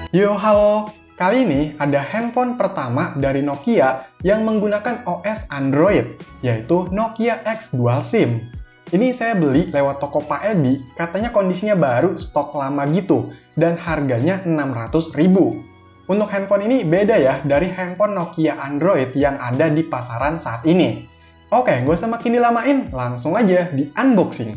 Yo, halo! Kali ini ada handphone pertama dari Nokia yang menggunakan OS Android, yaitu Nokia X Dual SIM. Ini saya beli lewat toko Pak Edi, katanya kondisinya baru, stok lama gitu, dan harganya 600.000. Untuk handphone ini beda ya dari handphone Nokia Android yang ada di pasaran saat ini. Oke, gak usah makin dilamain, langsung aja di unboxing.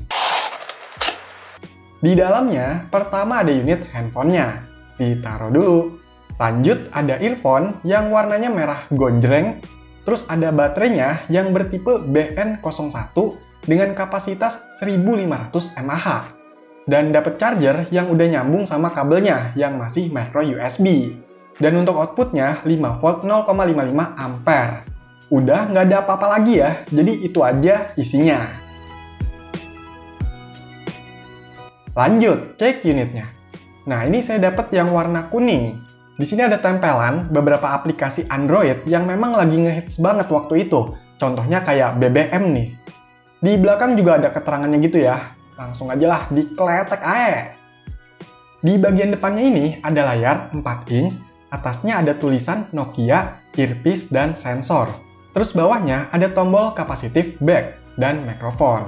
Di dalamnya, pertama ada unit handphonenya. Ditaruh dulu. Lanjut ada earphone yang warnanya merah gonjreng. Terus ada baterainya yang bertipe BN01 dengan kapasitas 1500 mAh. Dan dapat charger yang udah nyambung sama kabelnya yang masih micro USB. Dan untuk outputnya 5V 0,55 ampere. Udah nggak ada apa-apa lagi ya, jadi itu aja isinya. Lanjut, cek unitnya. Nah, ini saya dapat yang warna kuning. Di sini ada tempelan beberapa aplikasi Android yang memang lagi ngehits banget waktu itu. Contohnya kayak BBM nih. Di belakang juga ada keterangannya gitu ya. Langsung aja lah, dikletek aja. Di bagian depannya ini ada layar 4 inch, atasnya ada tulisan Nokia, earpiece, dan sensor. Terus bawahnya ada tombol capacitive back dan mikrofon.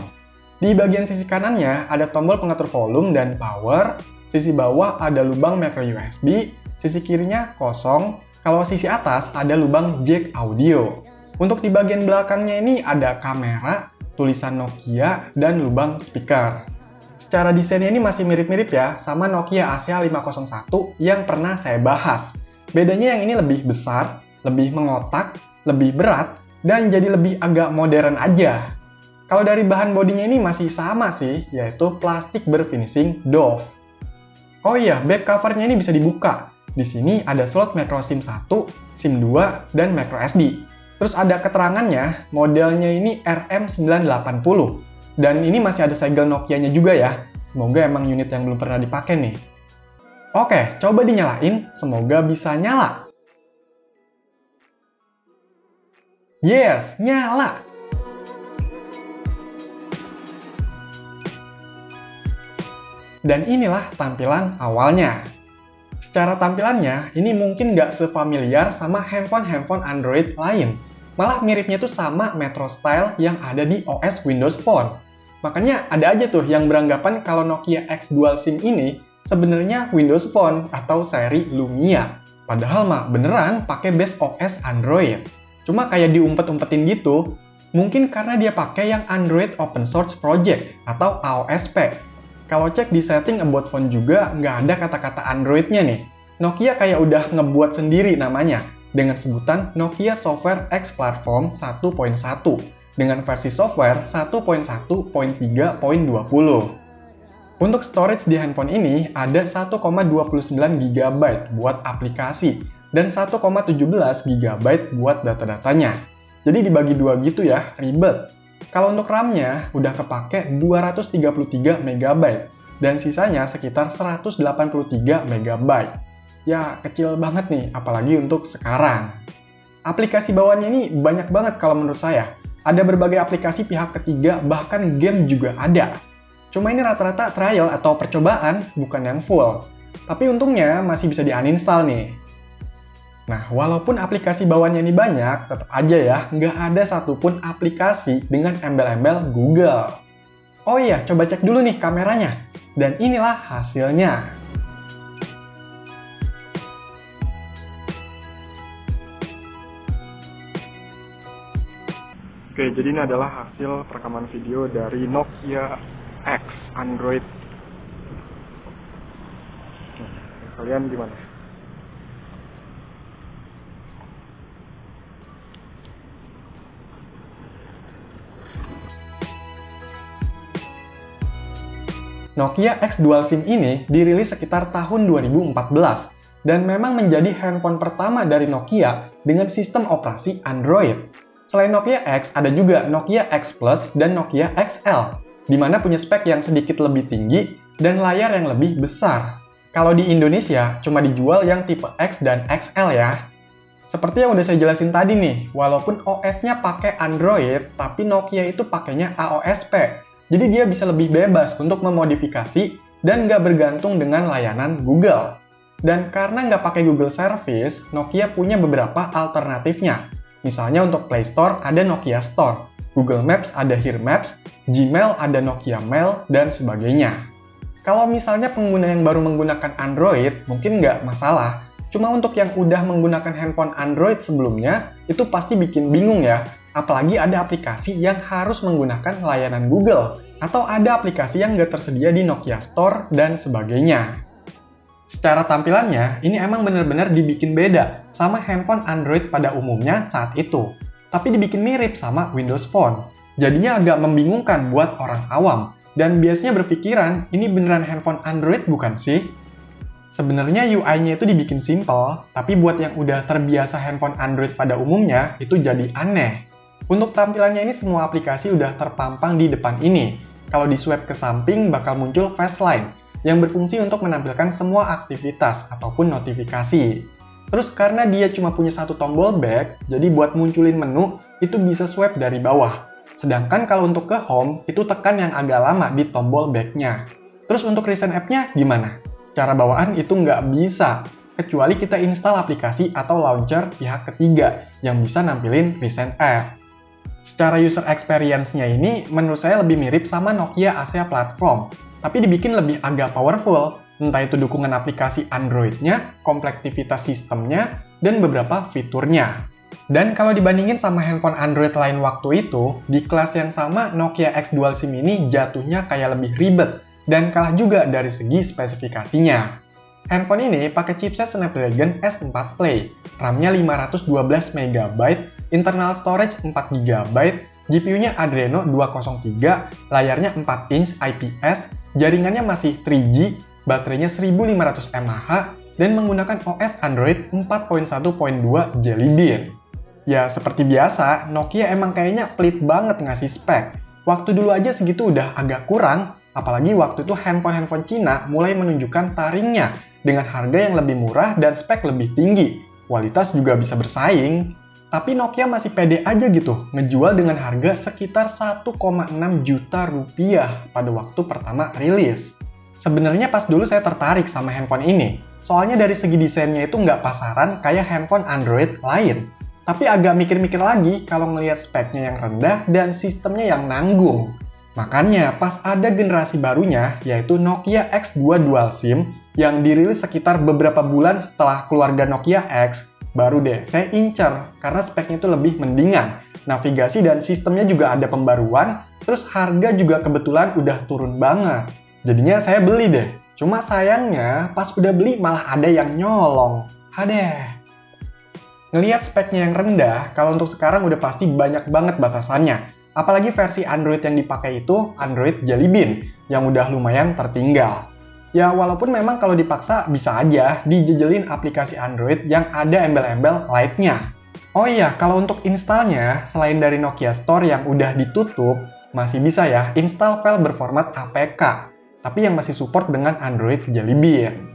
Di bagian sisi kanannya ada tombol pengatur volume dan power, sisi bawah ada lubang micro USB, sisi kirinya kosong, kalau sisi atas ada lubang jack audio. Untuk di bagian belakangnya ini ada kamera, tulisan Nokia, dan lubang speaker. Secara desainnya ini masih mirip-mirip ya sama Nokia ASEA501 yang pernah saya bahas. Bedanya yang ini lebih besar, lebih mengotak, lebih berat, dan jadi lebih agak modern aja. Kalau dari bahan bodinya ini masih sama sih, yaitu plastik berfinishing doff. Oh iya, back covernya ini bisa dibuka. Di sini ada slot micro SIM 1, SIM 2, dan micro SD. Terus ada keterangannya, modelnya ini RM980. Dan ini masih ada segel Nokia-nya juga ya. Semoga emang unit yang belum pernah dipakai nih. Oke, coba dinyalain, semoga bisa nyala. Yes, nyala! Dan inilah tampilan awalnya. Secara tampilannya, ini mungkin nggak sefamiliar sama handphone-handphone Android lain. Malah miripnya tuh sama Metro Style yang ada di OS Windows Phone. Makanya ada aja tuh yang beranggapan kalau Nokia X Dual SIM ini sebenarnya Windows Phone atau seri Lumia. Padahal mah beneran pakai base OS Android. Cuma kayak diumpet-umpetin gitu, mungkin karena dia pakai yang Android Open Source Project atau AOSP. Kalau cek di setting about phone juga nggak ada kata-kata Android-nya nih. Nokia kayak udah ngebuat sendiri namanya dengan sebutan Nokia Software X Platform 1.1 dengan versi software 1.1.3.20. Untuk storage di handphone ini ada 1,29 GB buat aplikasi dan 1,17 GB buat data-datanya. Jadi dibagi dua gitu ya, ribet. Kalau untuk RAM-nya udah kepake 233 MB dan sisanya sekitar 183 MB. Ya kecil banget nih, apalagi untuk sekarang. Aplikasi bawaannya ini banyak banget kalau menurut saya. Ada berbagai aplikasi pihak ketiga, bahkan game juga ada. Cuma ini rata-rata trial atau percobaan, bukan yang full. Tapi untungnya masih bisa di-uninstall nih. Nah, walaupun aplikasi bawaannya ini banyak, tetap aja ya, nggak ada satupun aplikasi dengan embel-embel Google. Oh iya, coba cek dulu nih kameranya. Dan inilah hasilnya. Oke, jadi ini adalah hasil perekaman video dari Nokia X Android. Kalian gimana? Nokia X Dual SIM ini dirilis sekitar tahun 2014 dan memang menjadi handphone pertama dari Nokia dengan sistem operasi Android. Selain Nokia X, ada juga Nokia X Plus dan Nokia XL, di mana punya spek yang sedikit lebih tinggi dan layar yang lebih besar. Kalau di Indonesia, cuma dijual yang tipe X dan XL ya. Seperti yang udah saya jelasin tadi nih, walaupun OS-nya pakai Android, tapi Nokia itu pakainya AOSP. Jadi dia bisa lebih bebas untuk memodifikasi dan nggak bergantung dengan layanan Google. Dan karena nggak pakai Google Service, Nokia punya beberapa alternatifnya. Misalnya untuk Play Store ada Nokia Store, Google Maps ada Here Maps, Gmail ada Nokia Mail, dan sebagainya. Kalau misalnya pengguna yang baru menggunakan Android, mungkin nggak masalah. Cuma untuk yang udah menggunakan handphone Android sebelumnya, itu pasti bikin bingung ya. Apalagi ada aplikasi yang harus menggunakan layanan Google, atau ada aplikasi yang nggak tersedia di Nokia Store, dan sebagainya. Secara tampilannya, ini emang bener-bener dibikin beda sama handphone Android pada umumnya saat itu. Tapi dibikin mirip sama Windows Phone. Jadinya agak membingungkan buat orang awam. Dan biasanya berpikiran, ini beneran handphone Android bukan sih? Sebenarnya UI-nya itu dibikin simple, tapi buat yang udah terbiasa handphone Android pada umumnya, itu jadi aneh. Untuk tampilannya ini semua aplikasi udah terpampang di depan ini. Kalau di swipe ke samping bakal muncul Fast Line, yang berfungsi untuk menampilkan semua aktivitas ataupun notifikasi. Terus karena dia cuma punya satu tombol back, jadi buat munculin menu, itu bisa swipe dari bawah. Sedangkan kalau untuk ke home, itu tekan yang agak lama di tombol back-nya. Terus untuk recent app-nya gimana? Secara bawaan itu nggak bisa, kecuali kita install aplikasi atau launcher pihak ketiga yang bisa nampilin recent app. Secara user experience-nya ini, menurut saya lebih mirip sama Nokia Asia Platform, tapi dibikin lebih agak powerful, entah itu dukungan aplikasi Android-nya, komplektivitas sistemnya, dan beberapa fiturnya. Dan kalau dibandingin sama handphone Android lain waktu itu, di kelas yang sama Nokia X Dual SIM ini jatuhnya kayak lebih ribet, dan kalah juga dari segi spesifikasinya. Handphone ini pakai chipset Snapdragon S4 Play, RAM-nya 512 MB, internal storage 4 GB, GPU-nya Adreno 203, layarnya 4 inch IPS, jaringannya masih 3G, baterainya 1500 mAh, dan menggunakan OS Android 4.1.2 Jelly Bean. Ya, seperti biasa, Nokia emang kayaknya pelit banget ngasih spek. Waktu dulu aja segitu udah agak kurang, apalagi waktu itu handphone-handphone Cina mulai menunjukkan taringnya dengan harga yang lebih murah dan spek lebih tinggi. Kualitas juga bisa bersaing. Tapi Nokia masih pede aja gitu, ngejual dengan harga sekitar 1,6 juta rupiah pada waktu pertama rilis. Sebenarnya pas dulu saya tertarik sama handphone ini, soalnya dari segi desainnya itu nggak pasaran kayak handphone Android lain. Tapi agak mikir-mikir lagi kalau ngelihat speknya yang rendah dan sistemnya yang nanggung. Makanya pas ada generasi barunya, yaitu Nokia X2 Dual SIM, yang dirilis sekitar beberapa bulan setelah keluarga Nokia X, baru deh saya incer karena speknya itu lebih mendingan. Navigasi dan sistemnya juga ada pembaruan, terus harga juga kebetulan udah turun banget. Jadinya saya beli deh. Cuma sayangnya pas udah beli malah ada yang nyolong. Hadeh. Ngelihat speknya yang rendah, kalau untuk sekarang udah pasti banyak banget batasannya. Apalagi versi Android yang dipakai itu Android Jelly Bean, yang udah lumayan tertinggal. Ya walaupun memang kalau dipaksa bisa aja dijejelin aplikasi Android yang ada embel-embel Lite-nya. Oh iya, kalau untuk installnya, selain dari Nokia Store yang udah ditutup, masih bisa ya install file berformat APK, tapi yang masih support dengan Android Jelly Bean.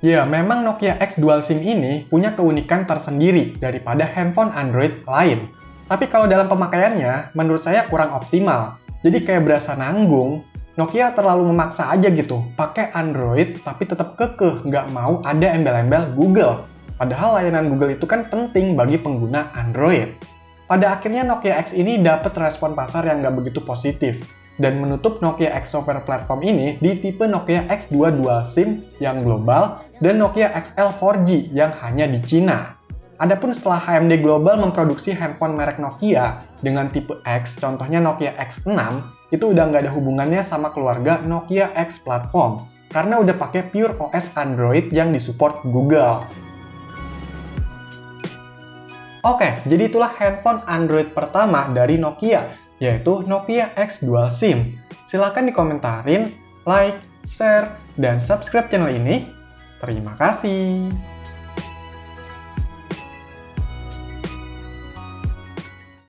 Ya, memang Nokia X Dual SIM ini punya keunikan tersendiri daripada handphone Android lain. Tapi kalau dalam pemakaiannya, menurut saya kurang optimal. Jadi kayak berasa nanggung. Nokia terlalu memaksa aja gitu, pakai Android tapi tetap kekeh nggak mau ada embel-embel Google. Padahal layanan Google itu kan penting bagi pengguna Android. Pada akhirnya Nokia X ini dapat respon pasar yang nggak begitu positif, dan menutup Nokia X software platform ini di tipe Nokia X2 Dual SIM yang global dan Nokia XL 4G yang hanya di Cina. Adapun setelah HMD Global memproduksi handphone merek Nokia dengan tipe X, contohnya Nokia X6, itu udah nggak ada hubungannya sama keluarga Nokia X platform, karena udah pakai pure OS Android yang disupport Google. Oke, jadi itulah handphone Android pertama dari Nokia, yaitu Nokia X Dual SIM. Silahkan dikomentarin, like, share, dan subscribe channel ini. Terima kasih.